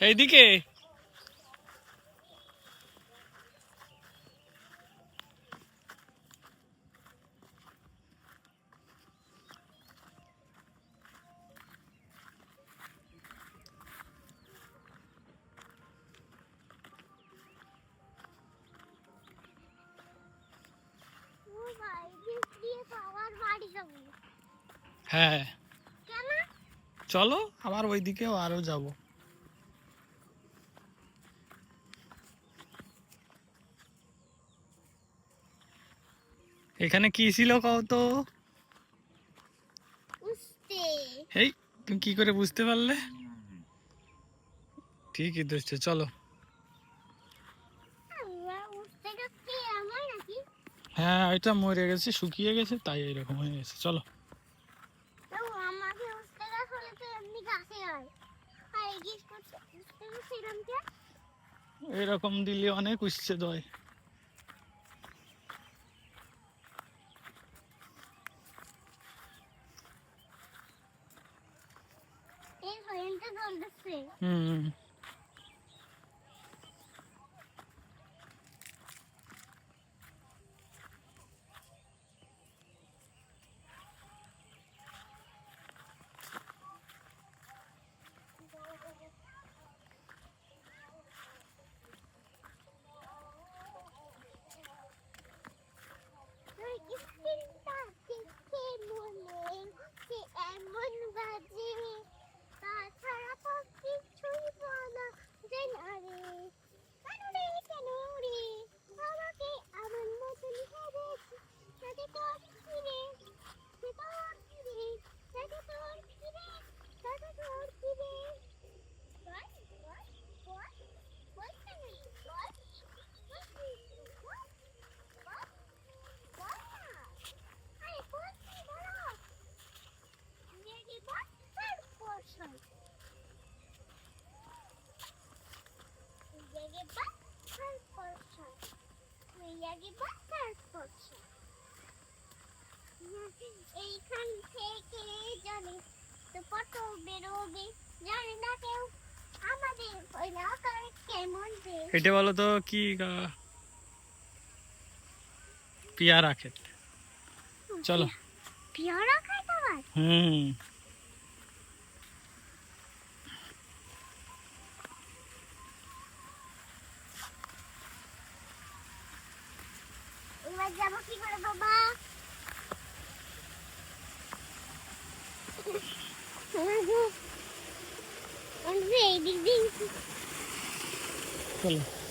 এইদিকে হ্যাঁ চলো আবার ওইদিকেও আরো যাব। এখানে কি ছিল কও তো? এই তুমি কি করে বুঝতে পারলে? ঠিকই ধরছো, চলো। হ্যাঁ ওইটা মরে গেছে, শুকিয়ে গেছে, তাই এরকম হয়ে গেছে। চলো এরকম দিলে অনেক উচ্ছেদ হয়। হুম এইখান থেকে জানি তো কত বেরোবে জানি না কেউ আমাদের এলাকার কেমন। এটা বলো তো কি পেয়ারা ক্ষেত। চলো পেয়ারা ক্ষেত আবার। এবার যাবো কি করে বাবা? চলো